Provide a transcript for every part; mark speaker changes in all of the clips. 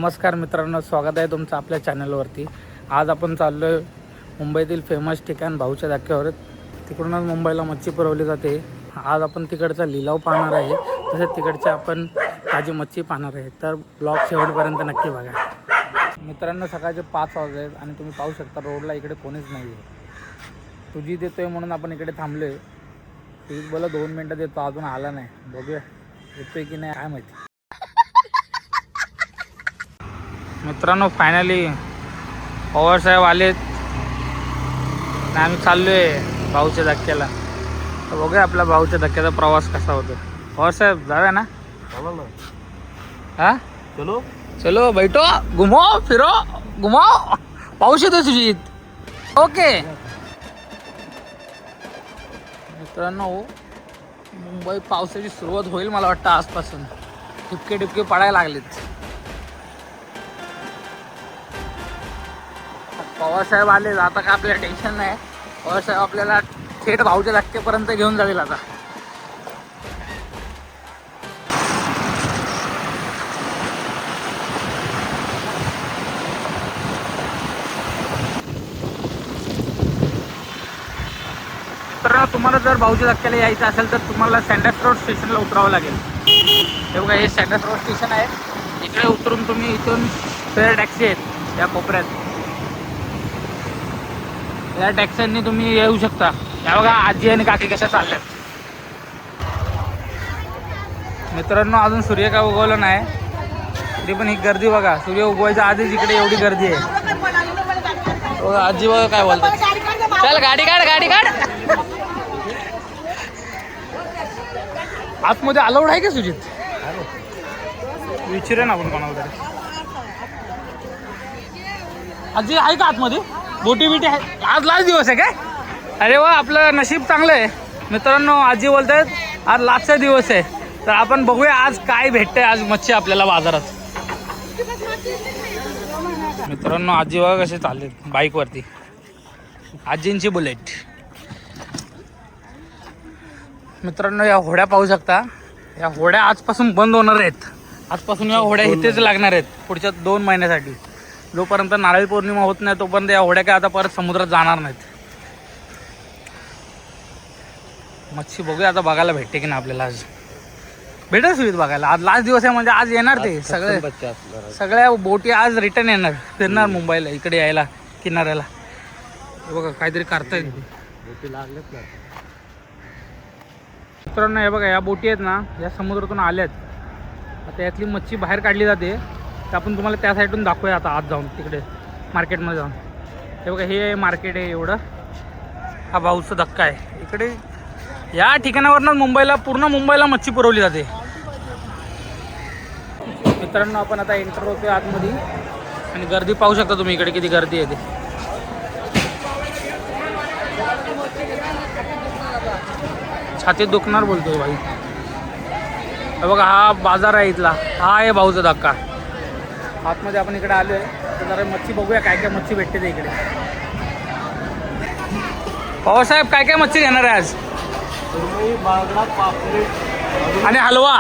Speaker 1: नमस्कार मित्रांनो, स्वागत आहे तुमचं आपल्या चॅनलवरती। आज आपण चाललो आहे मुंबईतील फेमस ठिकाण भाऊच्या धक्क्यावर। तिकडूनच मुंबईला मच्छी पुरवली जाते। आज आपण तिकडचा लिलाव पाहणार आहे, तसेच तिकडचे आपण ताजी मच्छी पाहणार आहे। तर ब्लॉग शेवटपर्यंत नक्की बघा। मित्रांनो, सकाळचे 5 वाजले आहेत आणि तुम्ही पाहू शकता रोडला इकडे कोणीच नाही आहे। तुझी देतोय म्हणून आपण इकडे थांबलो आहे। तुझी बोला 2 मिनटं देतो, अजून आला नाही। बघूया येतोय की नाही काय माहिती। मित्रांनो, फायनली पवार साहेब आलेत आणि आम्ही चाललो आहे भाऊच्या धक्क्याला। तर बघूया आपल्या भाऊच्या धक्क्याचा प्रवास कसा होतो। पवार साहेब जाऊया ना? हां
Speaker 2: चलो
Speaker 1: चलो, बैठो, घुमो फिरो, घुमाओ, पाऊस येतो सुजित। ओके मित्रांनो, मुंबई पावसाची सुरुवात होईल मला वाटतं आजपासून। ठिपके ठिपके पडायला लागलेत। पवार साहेब आले, आता का आपल्याला टेन्शन नाही। पवार साहेब आपल्याला थेट भाऊच्या धक्क्यापर्यंत घेऊन जातील आता। तर तुम्हाला जर भाऊच्या धक्क्याला यायचं असेल तर तुम्हाला सँडस रोड स्टेशनला उतरावं लागेल। हे बघा, हे सँडस रोड स्टेशन आहे। इकडे उतरून तुम्ही इथून फेअर टॅक्सी आहेत या कोपऱ्यात, या टॅक्सींनी तुम्ही येऊ शकता। या बघा आजी आणि काकी कशा चालल्यात। मित्रांनो, अजून सूर्य काय उगवलं नाही तरी पण ही गर्दी बघा। सूर्य उगवायच्या आधीच इकडे एवढी गर्दी आहे। आजी बघा काय बोलतात। चल गाडी काढ, गाडी काढ। आतमध्ये अलाउड आहे का सुजित? विचारे ना आपण कोणाला तरी। आजी आहे का आतमध्ये? बोटी बिटी आहे? आज लास्ट दिवस आहे काय? अरे वा, आपलं नशीब चांगलं आहे। मित्रांनो, आजी बोलतात आज लास्टचा दिवस आहे। तर आपण बघूया आज काय भेटतंय आज मच्छी आपल्याला बाजारात। मित्रांनो, आजी बघा कसे चाललेत बाईकवरती, आजींची बुलेट। मित्रांनो, या होड्या पाहू शकता। या होड्या आजपासून बंद होणार आहेत। आजपासून या होड्या इथेच लागणार आहेत पुढच्या 2 महिन्यासाठी। जोपर्यंत नारळी पौर्णिमा होत नाही तोपर्यंत या होड्या काय आता परत समुद्रात जाणार नाहीत। मच्छी बघूया आता बघायला भेटते की नाही आपल्याला। आज भेटेल सुविधा बघायला। आज लास्ट दिवस आहे म्हणजे आज येणार ते सगळ्या बोटी आज रिटर्न येणार, फिरणार मुंबईला इकडे यायला किनाऱ्याला। बघा काहीतरी करतायत बोटी लागलेत ना मित्रांनो। हे बघा, या बोटी आहेत ना, या समुद्रातून आल्यात। आता यातली मच्छी बाहेर काढली जाते। तर आपण तुम्हाला त्या साईडून दाखवूया आता आत जाऊन, तिकडे मार्केटमध्ये जाऊन। हे बघा, हे मार्केट आहे एवढं। हा भाऊचा धक्का आहे। इकडे या ठिकाणावरनं मुंबईला, पूर्ण मुंबईला मच्छी पुरवली जाते। मित्रांनो, आपण आता एंटर होतोय आतमध्ये आणि गर्दी पाहू शकता तुम्ही इकडे किती गर्दी आहे ते। छातीत दुखणार बोलतोय भाई। हे बघा, हा बाजार आहे इथला, हा आहे भाऊचा धक्का। आतमध्ये आपण इकडे आलोय तर जरा मच्छी बघूया काय काय मच्छी भेटते ते इकडे। पवार साहेब काय काय मच्छी घेणार आहे आज?
Speaker 2: बागडा, पापलेट
Speaker 1: आणि हलवा।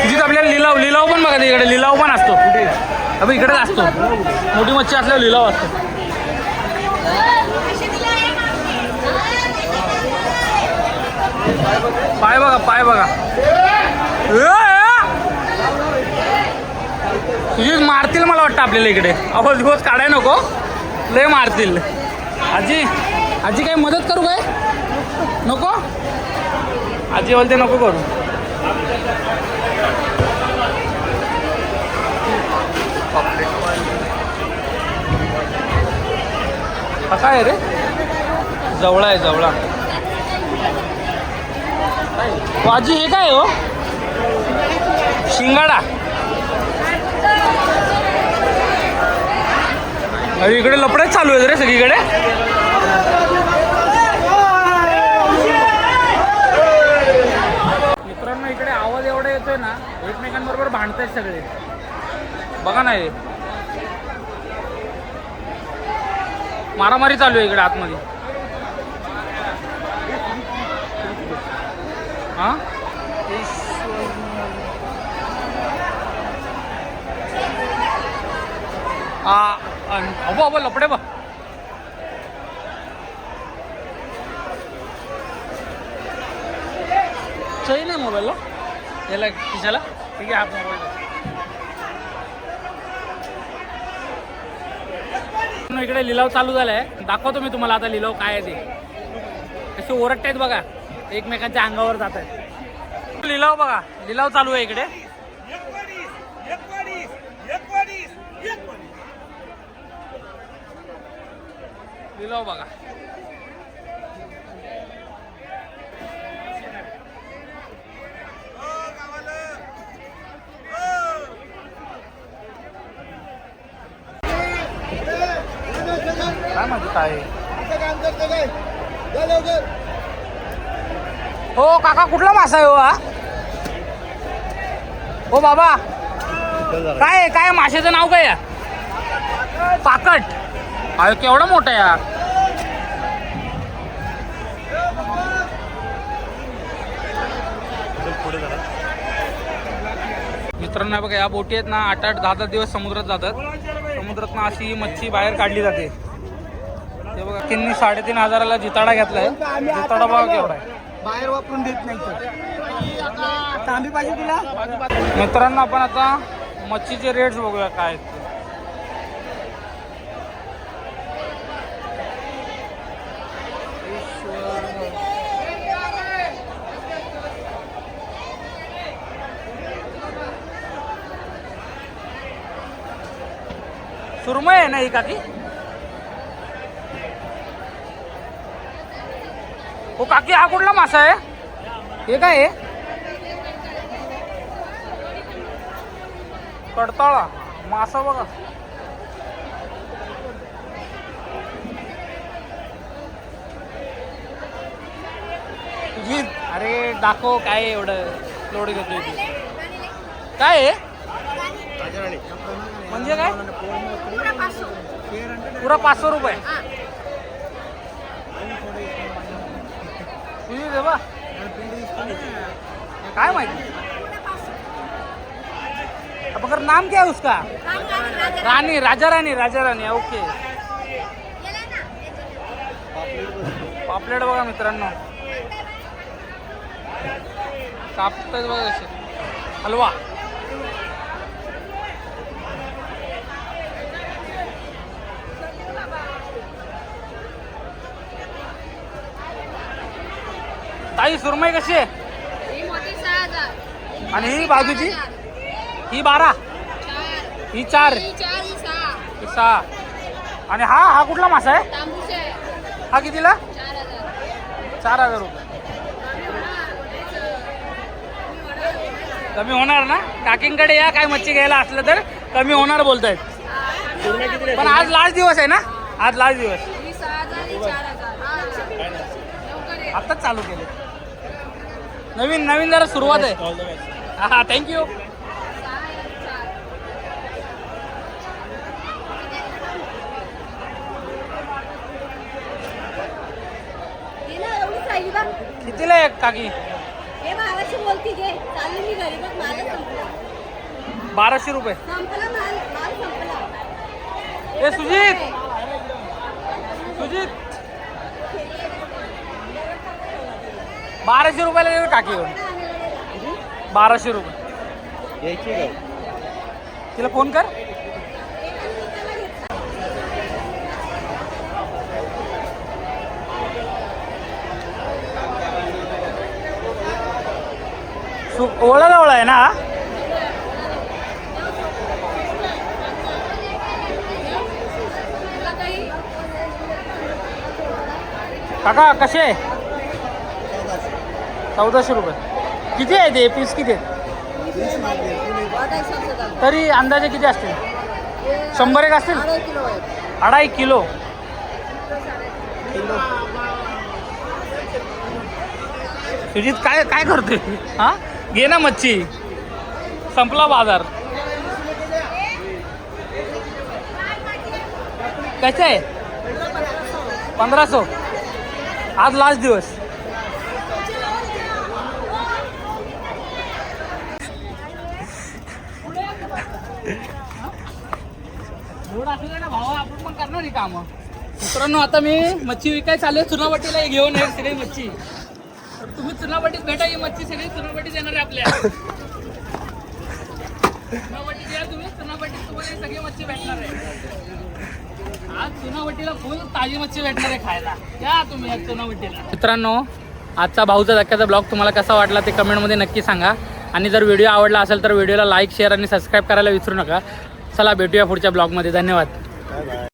Speaker 1: तिथे आपल्याला लिलाव पण बघा, इकडे लिलाव पण असतो। अबे इकडेच असतो, मोठी मच्छी असल्यावर लिलाव असतो। पाय बघा, पाय बघा। तुझी मारतील मला वाटतं आपल्याला इकडे। अहो दिवस काढाय नको, लय मारतील। आजी आजी काही मदत करू काय? नको? आजी बोलते नको करू। कसा आहे रे? जवळा आहे, जवळा। आजी हे काय हो? शिंगाडा। अरे इकडे लफडेच चालू आहेत रे सगळीकडे। मित्रांनो, इकडे आवाज एवढा येतोय ना, एकमेकांबरोबर भांडतायत सगळे। बघा ना, मारामारी चालू आहे इकडे आतमध्ये। हां अबो अबो लपडे बा. चैन आहे मोबाईलला याला खिशाला. ठीक आहे हा मोबाईल इकडे लिलाव चालू झालाय. दाखवतो मी तुम्हाला आता लिलाव काय आहे ते. कसे ओरडतायत बघा, एकमेकांच्या अंगावर जात आहेत. लिलाव बघा, लिलाव चालू आहे इकडे. लिलाव बघा. काय म्हणत आहे हो काका, कुठला मासा आहे हो हा? हो बाबा, काय काय माशाचं नाव काय या? पाकट. अरे केवढा मोठा या. मित्रांनो बघा, या बोटी आहेत ना 8-8, 10-10 दिवस समुद्रात जातात. समुद्रात ना अशी मच्छी बाहेर काढली जाते. ते बघा त्यांनी 3,500ला जिताडा घेतलाय. जिताडा बघा केवढा आहे.
Speaker 2: बाहेर वापरून देत नाही तांबी पाहिजे तुला.
Speaker 1: मित्रांनो आपण आता मच्छीचे रेट्स बघूया काय आहेत. सुरमई आहे ना ही काकी? हो काकी, हा कुठला मासा आहे? हे काय आहे? कडताळा मासा बघा. तुझी अरे दाखव काय आहे एवढं लोड घेतोय तू. काय आहे म्हणजे काय? पुरा 500 रुपये. तुझी दे बा. काय माहिती. अब अगर नाम क्या है उसका? रानी, राजा रानी, राजा रानी. ओके. पापलेट बघा मित्रांनो, कापतात बघा कसे. हलवा. ताई सुरमई कशी आहे? आणि ही बाजूची ही 12, ही 4, ही 6. आणि हा कुठला मासा आहे? हा कितीला? 4,000 रुपये. कमी होणार ना? काकींकडे या, काय मच्छी घ्यायला असलं तर कमी होणार बोलतायत. पण आज लास्ट दिवस आहे ना? आज लास्ट दिवस. आताच चालू केले. नवीन नवीन जरा सुरुवात आहे. हा थँक्यू. कितीला आहे काकी? 1200 रुपये. ए सुजित, सुजित 1200 रुपयाला देऊ काकी. 1200 रुपये.
Speaker 2: यायची काय?
Speaker 1: तिला फोन कर. ओळा जवळ आहे ना? काका कसे? 1400 रुपये. किती आहे ते पीस? किती आहे तरी अंदाजे किती असतील? 100 असतील. 2.5 किलो. सुजित काय काय करतोय? हा घे ना मच्छी, संपला बाजार. कसे आहे? 1500. आज लास्ट दिवस. रोड असले ना भावा आपण पण करणार ही कामं. मित्रांनो आता मी मच्छी विकाय चालू चुनावटीला घेऊन आहे सगळी मच्छी. तर तुम्ही चुनावटीत भेटा ही मच्छी सगळी चुनावटीत येणार आहे आपल्या. चुनावटीत या तुम्ही चुनावटीत तुम्हाला सगळी मच्छी भेटणार आहे. आज चुनावटीला फुल ताजी मच्छी भेटणार आहे खायला. या तुम्ही या चुनावटीला. मित्रांनो आजचा भाऊचा धक्क्याचा ब्लॉग तुम्हाला कसा वाटला ते कमेंटमध्ये नक्की सांगा. आणि जर व्हिडिओ आवडला असेल तर व्हिडिओला लाईक शेअर आणि सबस्क्राईब करायला विसरू नका. चला भेटूया पुढच्या ब्लॉगमध्ये. धन्यवाद.